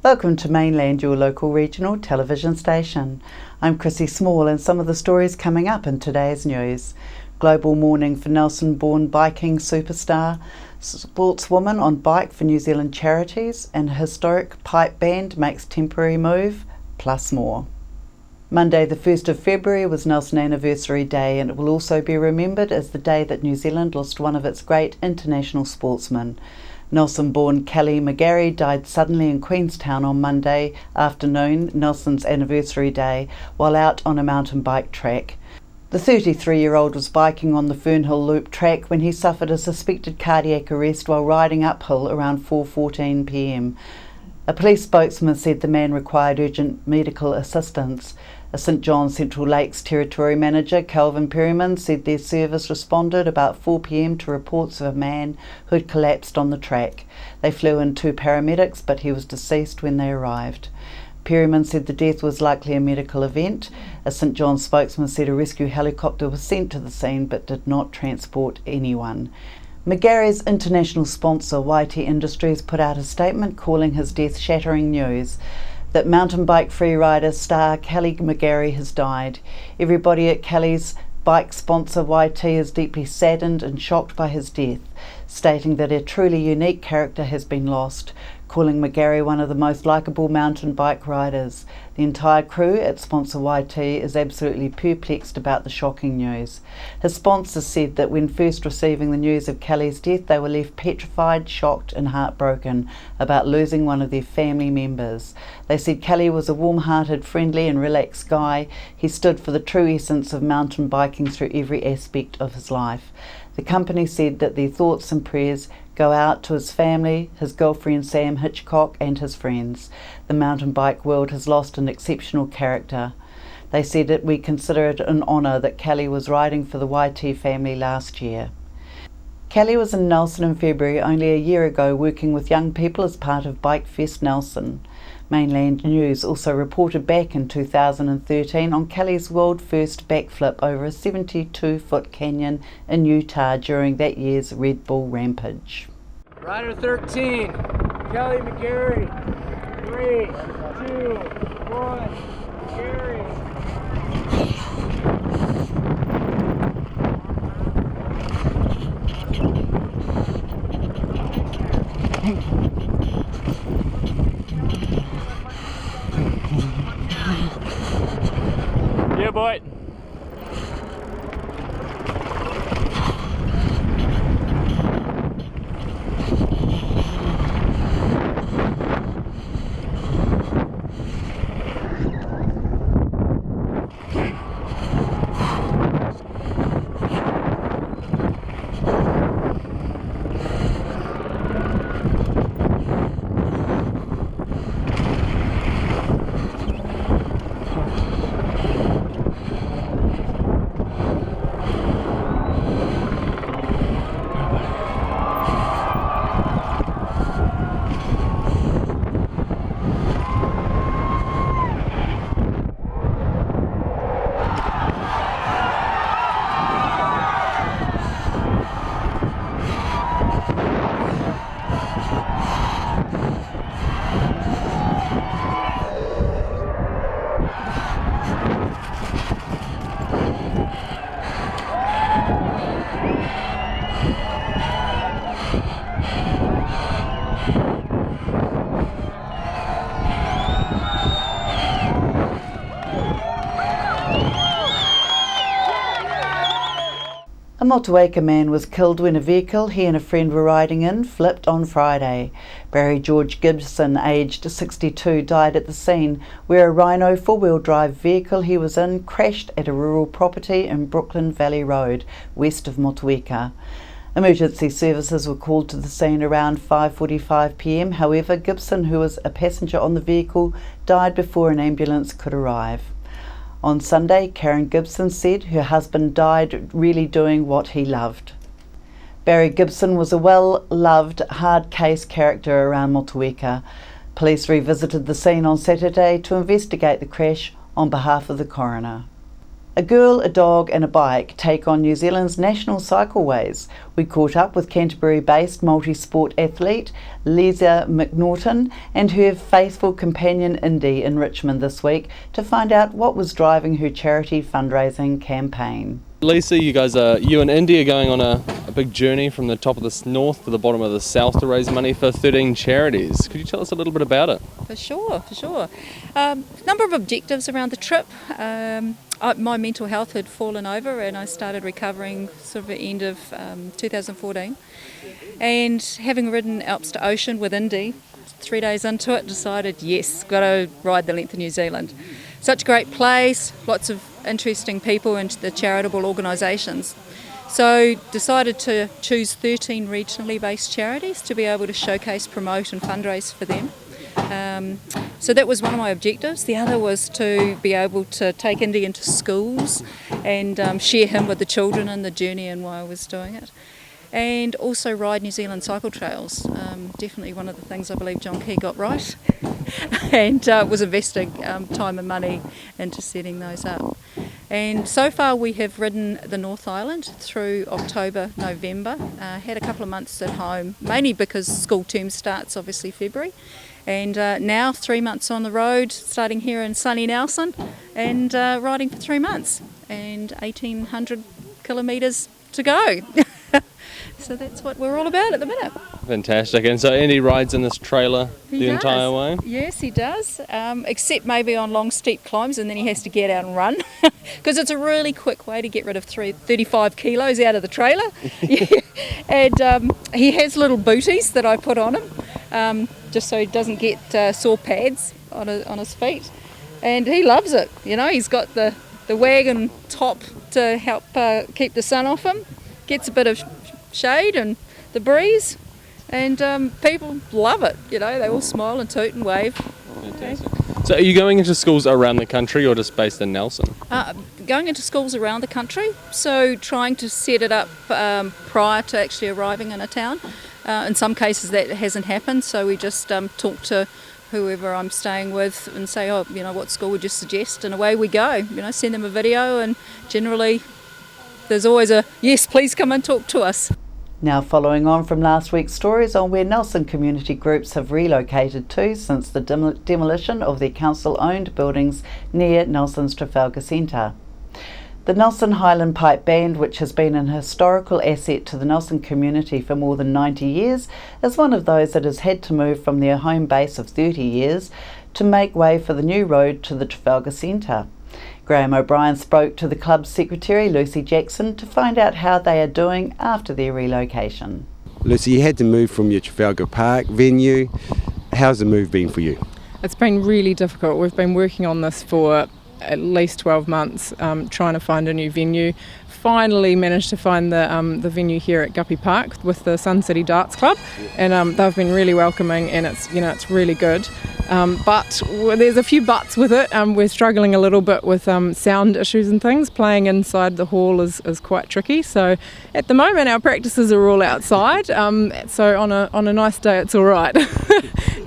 Welcome to Mainland, your local regional television station. I'm Chrissy Small, and some of the stories coming up in today's news. Global mourning for Nelson-born biking superstar, sportswoman on bike for New Zealand charities, and a historic pipe band makes temporary move, plus more. Monday the 1st of February was Nelson Anniversary Day, and it will also be remembered as the day that New Zealand lost one of its great international sportsmen. Nelson-born Kelly McGarry died suddenly in Queenstown on Monday afternoon, Nelson's anniversary day, while out on a mountain bike track. The 33-year-old was biking on the Fernhill Loop track when he suffered a suspected cardiac arrest while riding uphill around 4:14 p.m. A police spokesman said the man required urgent medical assistance. A St John's Central Lakes Territory Manager, Calvin Perryman, said their service responded about 4 p.m. to reports of a man who had collapsed on the track. They flew in 2 paramedics, but he was deceased when they arrived. Perryman said the death was likely a medical event. A St John's spokesman said a rescue helicopter was sent to the scene but did not transport anyone. McGarry's international sponsor, YT Industries, put out a statement calling his death shattering news. That mountain bike freerider star Kelly McGarry has died. Everybody at Kelly's bike sponsor YT is deeply saddened and shocked by his death, stating that a truly unique character has been lost, calling McGarry one of the most likeable mountain bike riders. The entire crew at sponsor YT is absolutely perplexed about the shocking news. His sponsors said that when first receiving the news of Kelly's death, they were left petrified, shocked and heartbroken about losing one of their family members. They said Kelly was a warm-hearted, friendly and relaxed guy. He stood for the true essence of mountain biking through every aspect of his life. The company said that their thoughts and prayers go out to his family, his girlfriend Sam Hitchcock and his friends. The mountain bike world has lost an exceptional character. They said that we consider it an honour that Kelly was riding for the YT family last year. Kelly was in Nelson in February, only a year ago, working with young people as part of Bike Fest Nelson. Mainland News also reported back in 2013 on Kelly's world-first backflip over a 72-foot canyon in Utah during that year's Red Bull Rampage. Rider 13, Kelly McGarry. 3, 2, 1, Gary. Yeah, boy. A Motueka man was killed when a vehicle he and a friend were riding in flipped on Friday. Barry George Gibson, aged 62, died at the scene where a Rhino four-wheel drive vehicle he was in crashed at a rural property in Brooklyn Valley Road, west of Motueka. Emergency services were called to the scene around 5:45 p.m. However, Gibson, who was a passenger on the vehicle, died before an ambulance could arrive. On Sunday, Karen Gibson said her husband died really doing what he loved. Barry Gibson was a well-loved, hard-case character around Motueka. Police revisited the scene on Saturday to investigate the crash on behalf of the coroner. A girl, a dog and a bike take on New Zealand's national cycleways. We caught up with Canterbury-based multi-sport athlete Lisa McNaughton and her faithful companion Indy in Richmond this week to find out what was driving her charity fundraising campaign. Lisa, you and Indy are going on a big journey from the top of the north to the bottom of the south to raise money for 13 charities. Could you tell us a little bit about it? For sure. Number of objectives around the trip. My mental health had fallen over and I started recovering sort of at the end of 2014. And having ridden Alps to Ocean with Indy, 3 days into it, decided, yes, got to ride the length of New Zealand. Such a great place, lots of interesting people and the charitable organisations. So decided to choose 13 regionally based charities to be able to showcase, promote and fundraise for them. So that was one of my objectives. The other was to be able to take Indy into schools and share him with the children and the journey and why I was doing it. And also ride New Zealand cycle trails. Definitely one of the things I believe John Key got right and was investing time and money into setting those up. And so far we have ridden the North Island through October, November, had a couple of months at home, mainly because school term starts obviously February. And now 3 months on the road, starting here in sunny Nelson and riding for 3 months and 1,800 kilometres to go. So that's what we're all about at the minute. Fantastic. And so Indy rides in this trailer the entire way? Yes, he does, except maybe on long steep climbs and then he has to get out and run because it's a really quick way to get rid of 35 kilos out of the trailer. And he has little booties that I put on him just so he doesn't get sore pads on his feet. And he loves it. You know, he's got the wagon top to help keep the sun off him, gets a bit of shade and the breeze, and people love it. You know, they all smile and toot and wave. Fantastic. So are you going into schools around the country or just based in Nelson? Going into schools around the country, so trying to set it up prior to actually arriving in a town. In some cases that hasn't happened, so we just talk to whoever I'm staying with and say, oh, you know, what school would you suggest, and away we go. You know, send them a video and generally there's always a yes, please come and talk to us. Now following on from last week's stories on where Nelson community groups have relocated to since the demolition of their council-owned buildings near Nelson's Trafalgar Centre. The Nelson Highland Pipe Band, which has been an historical asset to the Nelson community for more than 90 years, is one of those that has had to move from their home base of 30 years to make way for the new road to the Trafalgar Centre. Graham O'Brien spoke to the club's secretary, Lucy Jackson, to find out how they are doing after their relocation. Lucy, you had to move from your Trafalgar Park venue. How's the move been for you? It's been really difficult. We've been working on this for at least 12 months, trying to find a new venue. Finally managed to find the venue here at Guppy Park with the Sun City Darts Club, and they've been really welcoming, and it's really good. But there's a few buts with it. We're struggling a little bit with sound issues and things. Playing inside the hall is quite tricky. So at the moment our practices are all outside. So on a nice day it's all right.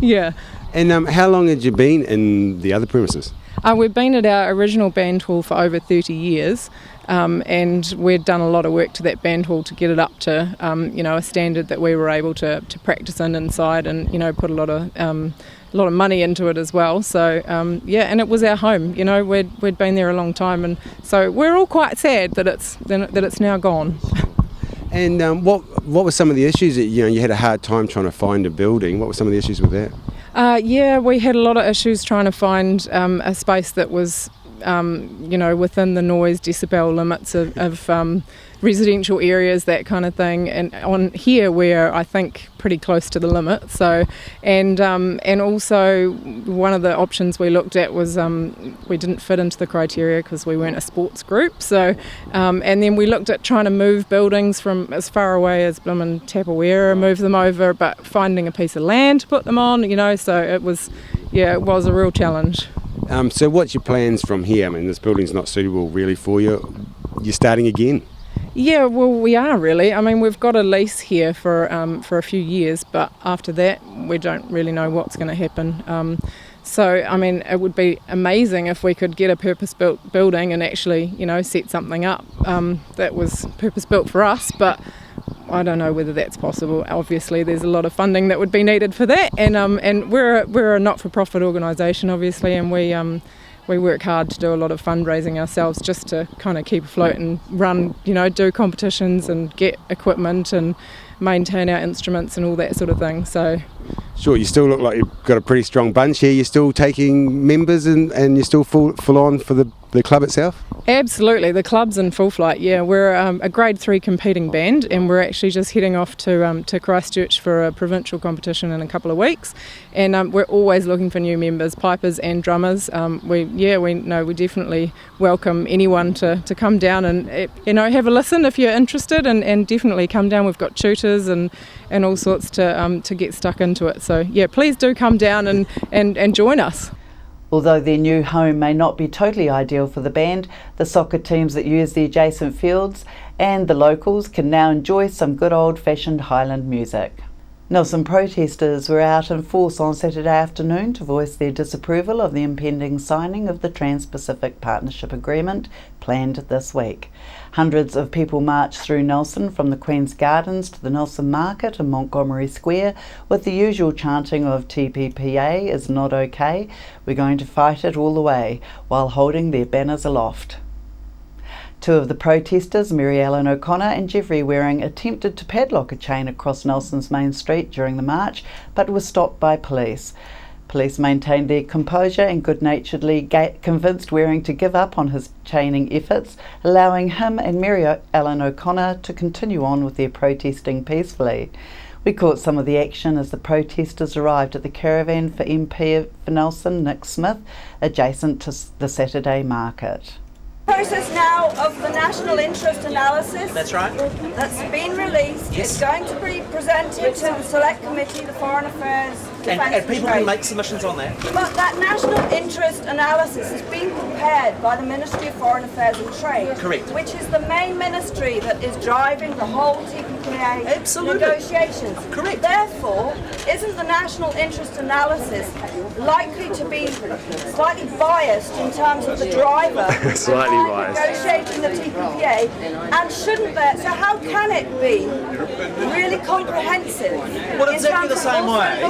Yeah. And how long had you been in the other premises? We've been at our original band hall for over 30 years. And we'd done a lot of work to that band hall to get it up to a standard that we were able to practice inside, and put a lot of money into it as well. So and it was our home. We'd been there a long time, and so we're all quite sad that it's now gone. And what were some of the issues that you had a hard time trying to find a building? What were some of the issues with that? We had a lot of issues trying to find a space that was within the noise decibel limits of residential areas, that kind of thing. And on here we're, I think, pretty close to the limit. So, and also one of the options we looked at was we didn't fit into the criteria because we weren't a sports group. So, and then we looked at trying to move buildings from as far away as Bloomin' Tapawera, move them over, but finding a piece of land to put them on. So it was a real challenge. So what's your plans from here? I mean, this building's not suitable really for you. You're starting again? Yeah, well, we are really. I mean, we've got a lease here for a few years, but after that, we don't really know what's going to happen. So, I mean, it would be amazing if we could get a purpose-built building and actually, set something up that was purpose-built for us, but I don't know whether that's possible. Obviously, there's a lot of funding that would be needed for that, and we're a not-for-profit organisation, obviously, and we work hard to do a lot of fundraising ourselves just to kind of keep afloat and run, do competitions and get equipment and maintain our instruments and all that sort of thing. So, sure, you still look like you've got a pretty strong bunch here. You're still taking members and you're still full on for the club itself? Absolutely, the club's in full flight. Yeah, we're a grade 3 competing band, and we're actually just heading off to Christchurch for a provincial competition in a couple of weeks. And we're always looking for new members, pipers and drummers. We definitely welcome anyone to come down and have a listen if you're interested, and definitely come down. We've got tutors and all sorts to get stuck into it. So yeah, please do come down and join us. Although their new home may not be totally ideal for the band, the soccer teams that use the adjacent fields and the locals can now enjoy some good old-fashioned Highland music. Nelson protesters were out in force on Saturday afternoon to voice their disapproval of the impending signing of the Trans-Pacific Partnership Agreement planned this week. Hundreds of people marched through Nelson from the Queen's Gardens to the Nelson Market and Montgomery Square with the usual chanting of TPPA is not okay, we're going to fight it all the way, while holding their banners aloft. Two of the protesters, Mary Ellen O'Connor and Jeffrey Waring, attempted to padlock a chain across Nelson's main street during the march, but were stopped by police. Police maintained their composure and good-naturedly convinced Waring to give up on his chaining efforts, allowing him and Mary Ellen O'Connor to continue on with their protesting peacefully. We caught some of the action as the protesters arrived at the caravan for MP for Nelson, Nick Smith, adjacent to the Saturday market. Process now of the national interest analysis. That's right. That's been released. Yes. It's going to be presented to the Select Committee, the Foreign Affairs, Defence And people Trade. can make submissions on that. But that national interest analysis is being prepared by the Ministry of Foreign Affairs and Trade. Correct. Which is the main ministry that is driving the whole TPPA Absolutely. negotiations. Correct. Therefore, isn't the national interest analysis likely to be slightly biased in terms of the driver Slightly biased. negotiating the TPPA, and shouldn't there? So how can it be really comprehensive? Well, in exactly terms the of same also way.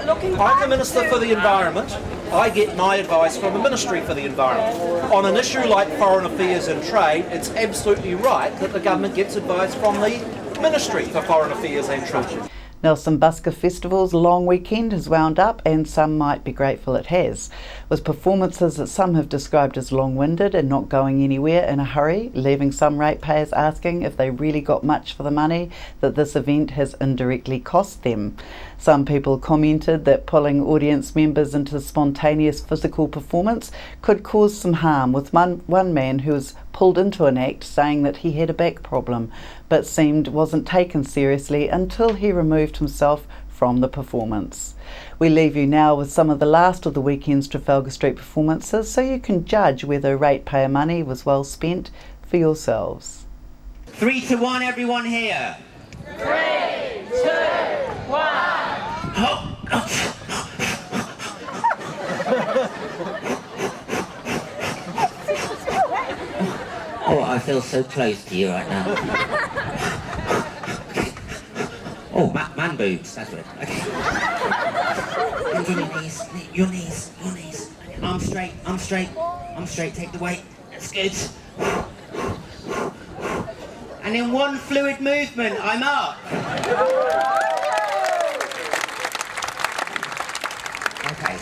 looking I'm back the Minister to- for the Environment. I get my advice from the Ministry for the Environment. On an issue like foreign affairs and trade, it's absolutely right that the government gets advice from the Ministry for Foreign Affairs and Trade. Nelson Busker Festival's long weekend has wound up, and some might be grateful it has, with performances that some have described as long-winded and not going anywhere in a hurry, leaving some ratepayers asking if they really got much for the money that this event has indirectly cost them. Some people commented that pulling audience members into spontaneous physical performance could cause some harm, with one man who was pulled into an act saying that he had a back problem, but wasn't taken seriously until he removed himself from the performance. We leave you now with some of the last of the weekend's Trafalgar Street performances, so you can judge whether ratepayer money was well spent for yourselves. 3 to 1, everyone here. 3, 2, 1. Oh, I feel so close to you right now. Oh, man boobs, that's what it is. Okay. And your knees. Arms straight, take the weight. That's good. And in one fluid movement, I'm up. Okay.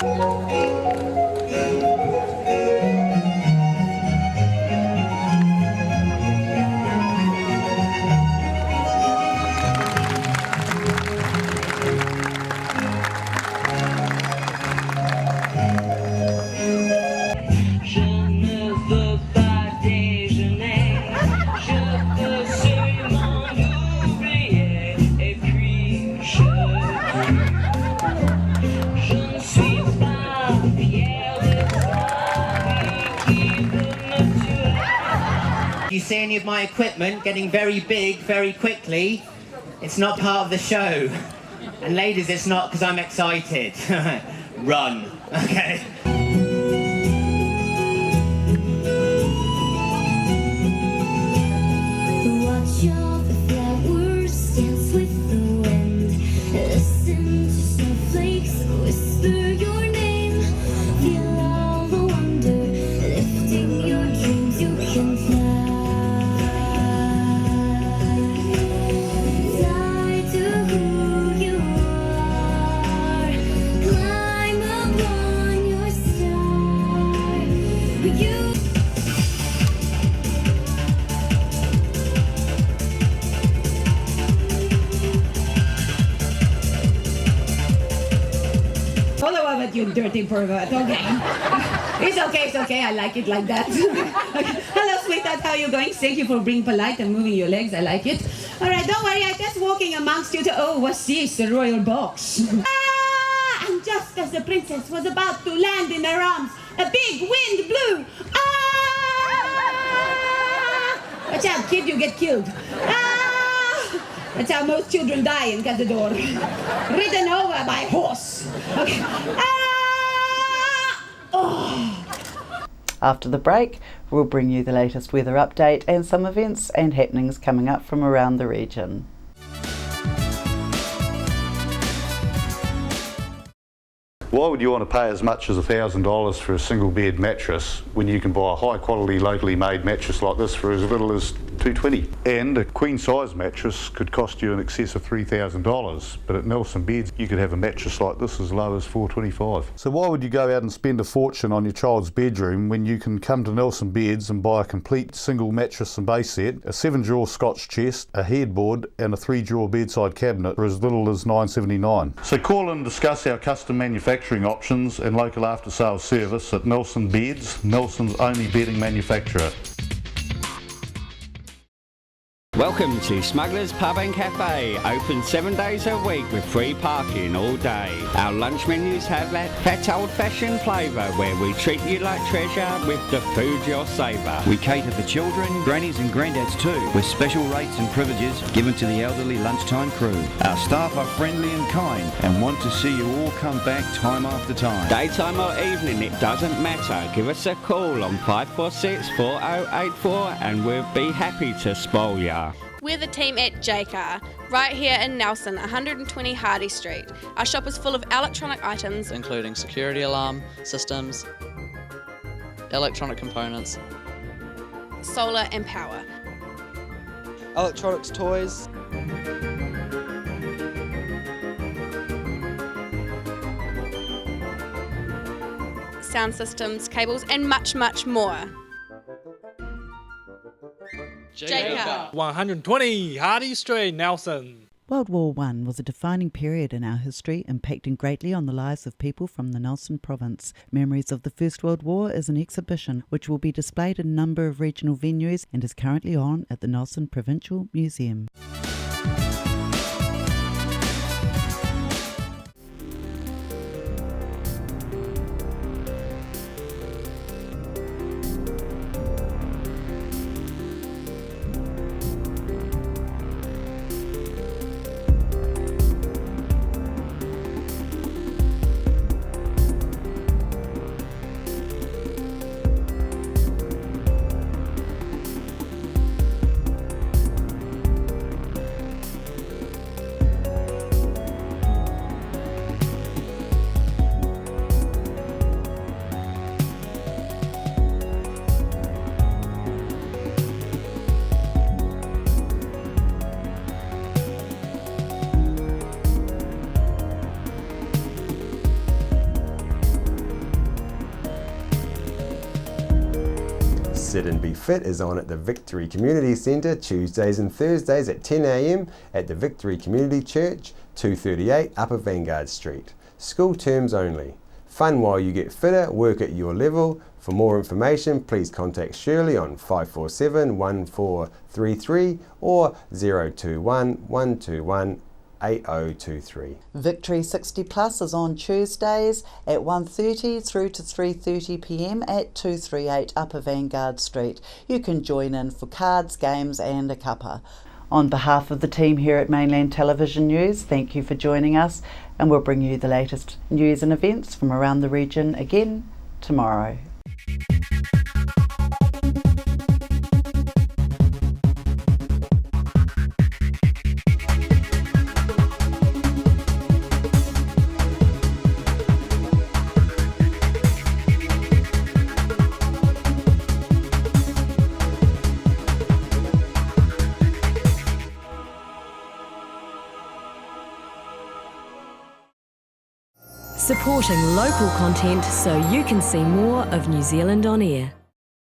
If you see any of my equipment getting very big very quickly, it's not part of the show. And ladies, it's not because I'm excited. run. Okay. Watch all the flowers dance with the wind. Listen to snowflakes whisper your name. Feel all the wonder, lifting your dreams you can fly. Fly to who you are. Climb upon your star. You Follow up at you dirty pervert, okay? It's okay, I like it like that. Okay. Hello, sweetheart, how are you going? Thank you for being polite and moving your legs, I like it. Alright, don't worry, I'm just walking amongst you to, oh, what's this, the royal box? And just as the princess was about to land in her arms, a big wind blew. Watch out, kid, you get killed. That's how most children die in Cazador. Ridden over by horse. Okay. After the break, we'll bring you the latest weather update and some events and happenings coming up from around the region. Why would you want to pay as much as $1,000 for a single bed mattress when you can buy a high quality locally made mattress like this for as little as $220? And a queen size mattress could cost you in excess of $3,000, but at Nelson Beds you could have a mattress like this as low as $425. So why would you go out and spend a fortune on your child's bedroom when you can come to Nelson Beds and buy a complete single mattress and base set, a 7-drawer Scotch chest, a headboard and a 3-drawer bedside cabinet for as little as $979? So call and discuss our custom manufacturing options and local after sales service at Nelson Beds, Nelson's only bedding manufacturer. Welcome to Smugglers Pub and Cafe, open 7 days a week with free parking all day. Our lunch menus have that fat old-fashioned flavour where we treat you like treasure with the food you'll savour. We cater for children, grannies and granddads too, with special rates and privileges given to the elderly lunchtime crew. Our staff are friendly and kind and want to see you all come back time after time. Daytime or evening, it doesn't matter. Give us a call on 546 4084 and we'll be happy to spoil ya. We're the team at JCar, right here in Nelson, 120 Hardy Street. Our shop is full of electronic items, including security alarm systems, electronic components, solar and power, electronics toys, sound systems, cables, and much, much more. JCar. 120 Hardy Street, Nelson. World War I was a defining period in our history, impacting greatly on the lives of people from the Nelson province. Memories of the First World War is an exhibition which will be displayed in a number of regional venues and is currently on at the Nelson Provincial Museum. Sit and Be Fit is on at the Victory Community Centre Tuesdays and Thursdays at 10 a.m. at the Victory Community Church, 238 Upper Vanguard Street. School terms only. Fun while you get fitter, work at your level. For more information, please contact Shirley on 547 1433 or 021 121 8023. Victory 60 Plus is on Tuesdays at 1:30 through to 3:30 p.m. at 238 Upper Vanguard Street. You can join in for cards, games and a cuppa. On behalf of the team here at Mainland Television News, thank you for joining us, and we'll bring you the latest news and events from around the region again tomorrow. Supporting local content so you can see more of New Zealand on air.